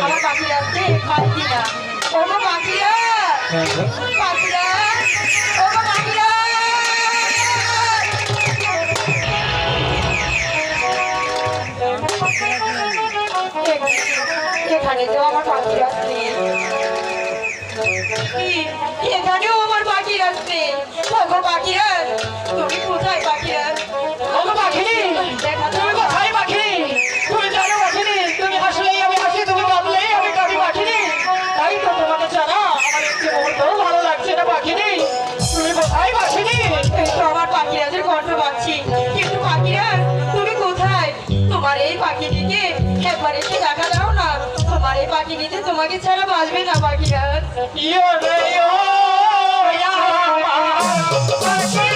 আমার পাখিরা আসছে পাচ্ছি না। ও গো পাখিরা, পাখিরা, ও গো পাখিরা। এখানে তো আমার পাখিরা আসছে, এখানেও আমার পাখিরা আসছে। ও গো পাখিরা, তুমি কোথায় পাখিরা? ও গো পাখিনি, তুমি কোথায় পাখিনি? তুমি জানো পাখিনি, তুমি হাসলেই আমি হাসি, তুমি কাঁদলেই আমি কাঁদি পাখিনি। তাই তো তোমাকে জানা আমার একটু মুহূর্তও ভালো লাগছে না পাখিনি। তুমি কোথায় পাখিনি? এই তো আমার পাখিরাজের কণ্ঠ পাচ্ছি, কিন্তু পাখিরা তুমি কোথায়? তোমার এই পাখিটিকে একবার এসে দেখা দাও না। তোমার এই পাখিটিতে তোমাকে ছাড়া বাঁচবে না পাখিরাজ। ইয়ো রে ইয়ো, ইয়া পাখি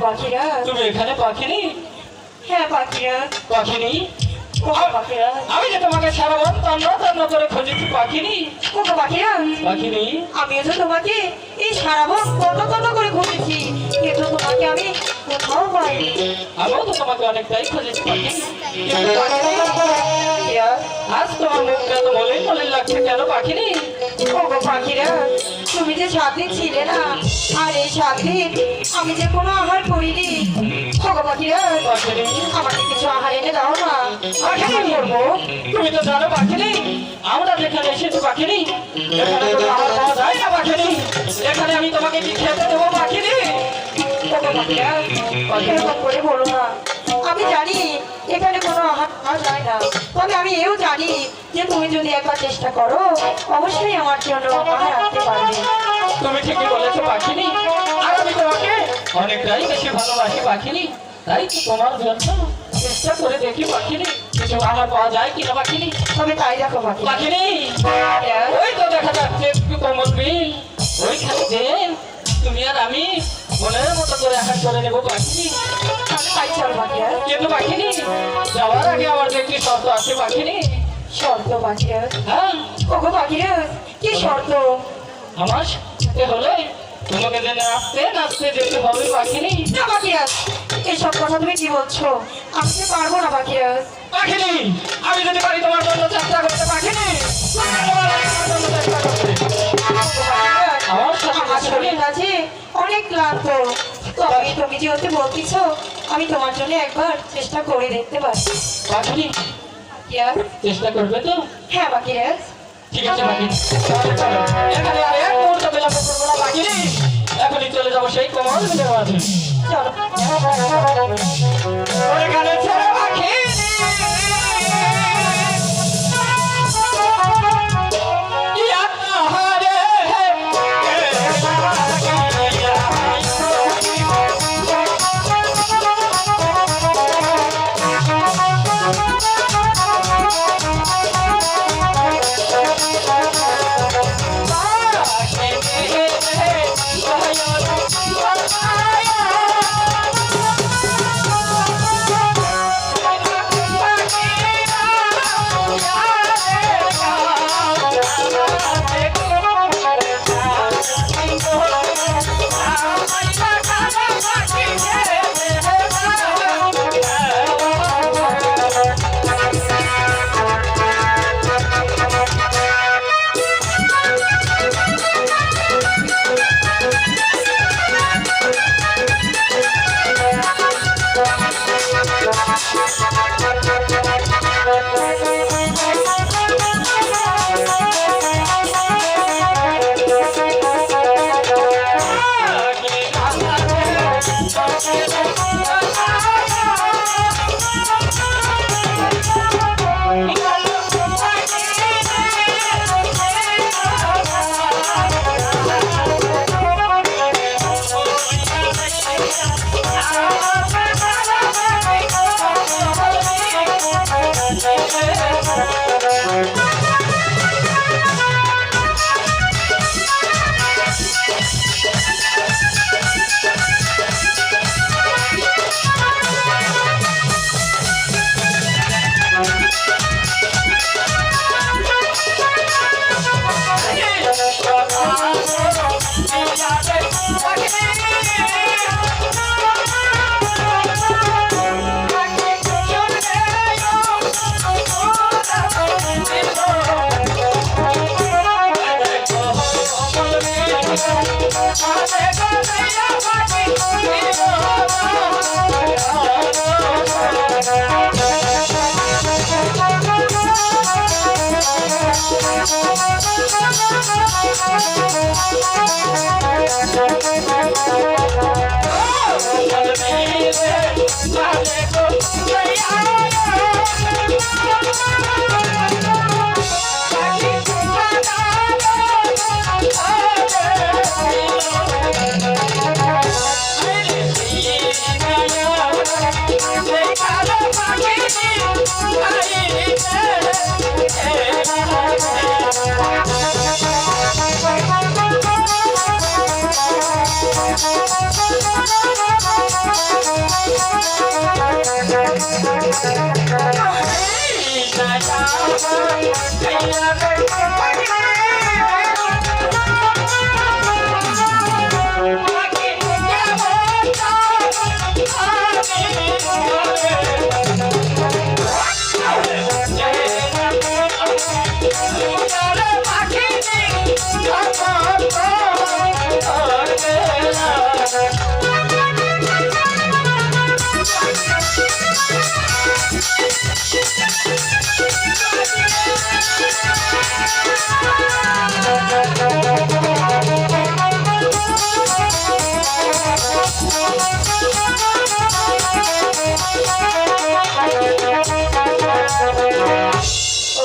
পাখিরা, তুমি এখানে পাখিনি? হ্যাঁ পাখিরা, পাখিনি? ওগো পাখিরা, আমি যে তোমাকে সারা বন তন্ন তন্ন করে খুঁজেছি পাখিনি। ওগো পাখিরা, পাখিনি? আমিও তো তোমাকে এই সারা বন কত কত করে ঘুরেছি, কিন্তু তোমাকে আমি কোথাও পাইনি। আমিও তো তোমাকে অনেকটাই খুঁজেছি পাখিনি, কিন্তু পাখিরা, আজ তোমার মুখটা তো মলিন মলিন লাগছে কেন পাখিনি? ওগো পাখিরা, তুমি যে 7 দিন ছিলে না, আর এই 7 দিন আমি যে কোনো আহার করিনি। ওগো পাখিরা, পাখিনি? আমাকে কিছু আহার এনে দাও না, আমি কি করবো? তুমি তো জানো পাখিনি, আমরা যেখানে এসেছি পাখিনি, এখানে তো খাবার পাওয়া যায় না পাখিনি। এখানে আমি তোমাকে কি খেতে দেবো পাখিনি? ওগো পাখিরা, এরকম করে বলো না। আমি জানি এখানে কোনো আহার পাওয়া যায় না, তবে আমি এও জানি যে তুমি যদি একবার চেষ্টা করো অবশ্যই আমার জন্য আহার আনতে পারবে। তুমি ঠিকই বলেছো পাখিনি, আর আমি তোমাকে অনেকটাই বেশি ভালোবাসি পাখিনি, তাই তো তোমার জন্য চেষ্টা করে দেখি পাখিনি, কিছু আমার পাওয়া যায় কিনা পাখিনি। তবে তাই দেখো পাখি, পাখিনি, ওই তো দেখা যাচ্ছে একটু কোমল বিল, ওইখানে যে তুমি আর আমি মনের মতো করে আহার করে নেবো পাখিনি। তাই চলো পাখিরা। কিন্তু পাখিনি, যাওয়ার আগে আমার যে একটি শর্ত আছে পাখিনি। শর্ত পাখিরা? হ্যাঁ, ওগো পাখিরা, কি শর্ত? আমার সাথে হলে তোমাকে যে নাচতে নাচতে যেতে হবে পাখিনি। না পাখিরা, এইসব কথা তুমি কি বলছো? আমি তো পারবো না পাখিরা। পাখিনি, আমি যদি পারি তোমার জন্য চেষ্টা করতে পাখিনি, আমার সাথে আমার শরীর আছে অনেক ক্লান্ত, তবে তুমি যেহেতু বলতেছো আমি তোমার জন্য একবার চেষ্টা করে দেখতে পারি। পাখিনি, পাখিরা? চেষ্টা করবে তো? হ্যাঁ পাখিরা। ঠিক আছে পাখিনি, তাহলে চলো। এখানে আর এক মুহূর্ত বিলম্ব করবো না পাখিনি, এখনই চলে যাবো সেই কোমল বিলের মাঝে। চলো। ওখানে ছেড়ে পাখিনি, ইয়া আহারে, Thank you.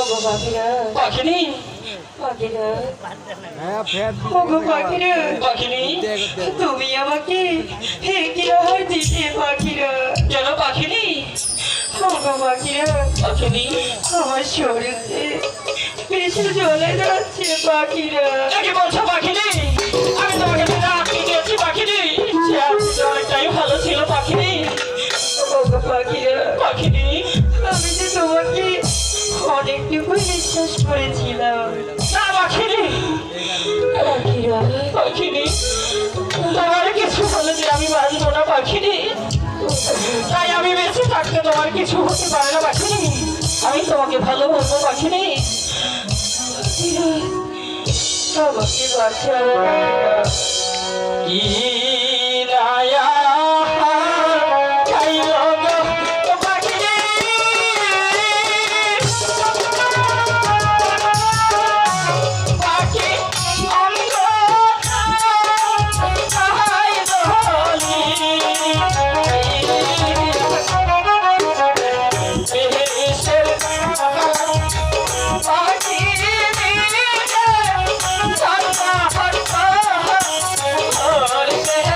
ওগো পাখিরা পাখিনি পাখিরা হ্যাঁ ফের ওগো পাখিরা পাখিনি তুমি আমাকে কি আহার দিতে পাখিরা কেন পাখিনি ওগো পাখিরা পাখিনি আমার শরীরে বেশি জ্বলে যাচ্ছে পাখিরা কি বলছো পাখিনি আমি তোমাকে রাখতে দিয়েছি পাখিনি সে আজকে অনেকটাই ভালো ছিল পাখিনি ওগো পাখিরা পাখিনি আমি যে তোমাকে অনেকটুকুই বিশ্বাস করেছিলাম না পাখিনি পাখিরা পাখিনি তোমার কিছু হলে যে আমি বাঁচবো না পাখিনি তাই আমি বেঁচে থাকতে তোমার কিছু হতে পারে না পাখিনি আমি তোমাকে ভালো বলবো পাখিনি আমাকে বাঁচাও পাখিরা। কি রায়া খাইলো গো পাখিনি পাখি অঙ্গ খাই দলি বেহেশের পাখি ঝরনা হরতা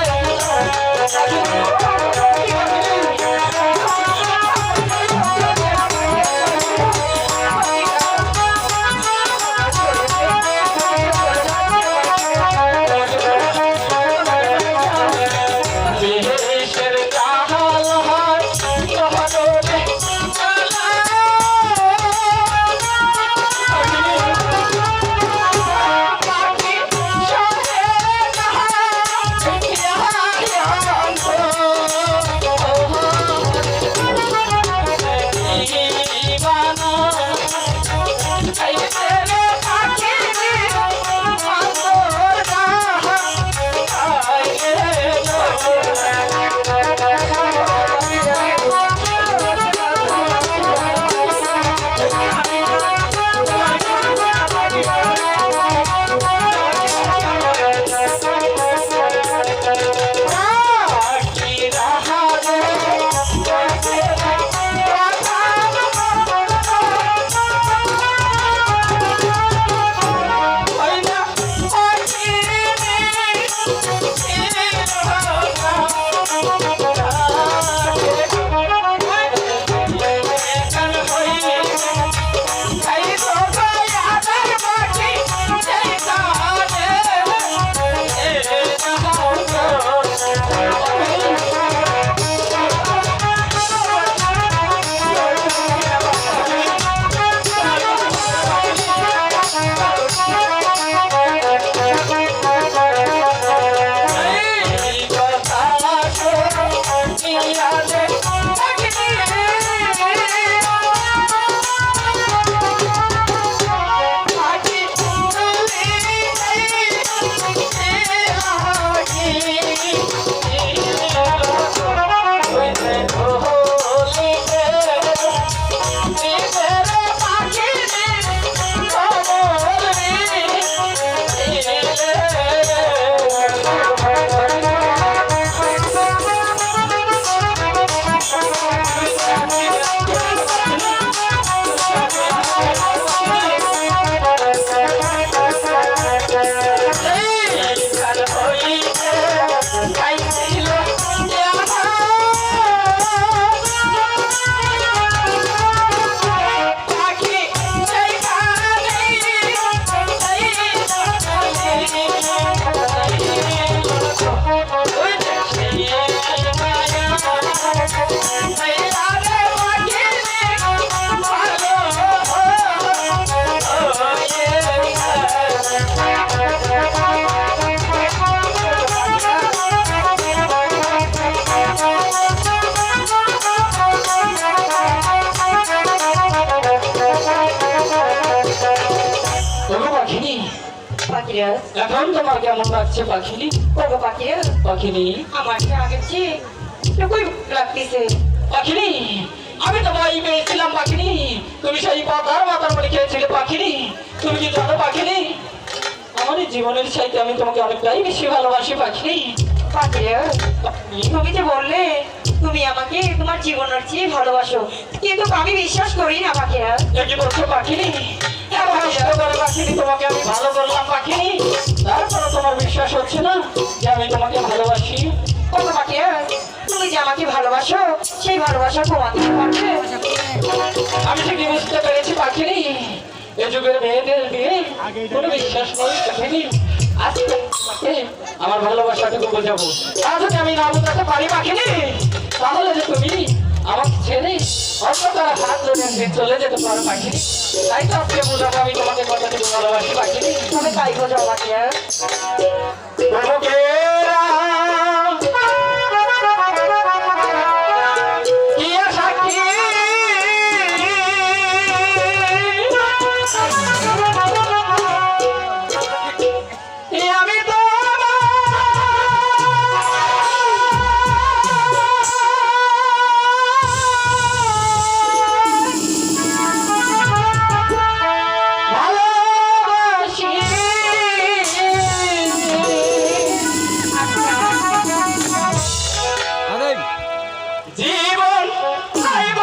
এখন তোমার কেমন লাগছে পাখিনি? ওগো পাখি পাখিনি, আমার কি আগের চেয়ে একটু লাগতেছে। পাখিনি, আমি তো ভয় পেয়েছিলাম পাখিনি। তুমি সেই পাতার মাথার মনে খেয়েছিলে পাখিনি। তুমি কি জানো পাখিনি, আমার এই জীবনের চাইতে আমি তোমাকে অনেকটাই বেশি ভালোবাসি পাখিনি। পাখি তুমি যে বললে তুমি আমাকে তোমার জীবনের চেয়ে ভালোবাসো, কিন্তু আমি বিশ্বাস করি না পাখি। কি বলছো পাখিনি? পাখিনি তোমাকে আমি ভালো করলাম পাখিনি, তারপরে তোমার বিশ্বাস হচ্ছে না যে আমি তোমাকে ভালোবাসি? ওগো পাখি তুমি যে আমাকে ভালোবাসো সেই ভালোবাসা প্রমাণ দিতে পারবে? আমি ঠিকই বুঝতে পেরেছি পাখিনি, এ যুগের মেয়েদের দিয়ে কোনো বিশ্বাস নেই পাখিনি। আজকে তোমাকে আমার ভালোবাসাটুকু বোঝাবো। আর যদি আমি না বোঝাতে পারি পাখিনি, তাহলে যে তুমি আমাকে ছেড়ে অন্য তারা হাত ধরে চলে যেতে পারো পাখিনি। তাই তো আজকে বোঝাবো আমি তোমাকে কতটুকু ভালোবাসি পাখিনি। তুমি তাই বোঝাও পাখি। তোমাকে কি আশা কি আমি তো ভালোবাসি আরে জীবন চাইব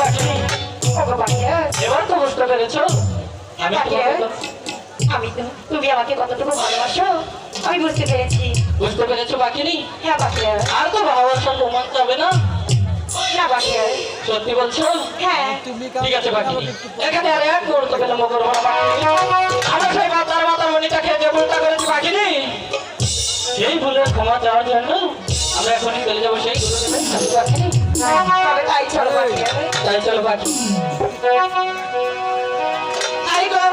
তুমি ওগো পাখি এবার তো বুঝতে পেরেছো আমি আমি তো তুমি আমাকে কতটুকু ভালোবাসো আমি বুঝতে পেরেছি। বুঝতে পেরেছো বাকিনি? হ্যাঁ পাখি। আর তো ভালোবাসা প্রমাণ যাবে না। না পাখি। সত্যি বলছো? হ্যাঁ ঠিক আছে বাকি এখানে আর এক মুহূর্ত পেলে মগর হলো বাকি। আমরা সেই মাতার মনিটা খেয়ে যে ভুলটা করেছি বাকিনি, সেই ভুলের ক্ষমা চাওয়ার জন্য আমরা এখনই চলে যাবো সেই গুরুদেবের কাছে বাকিনি। তবে তাই চলো পাখি। তাই চলো বাকি। তাই গো।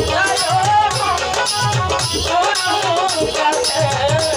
যায় গো, কোন কাছে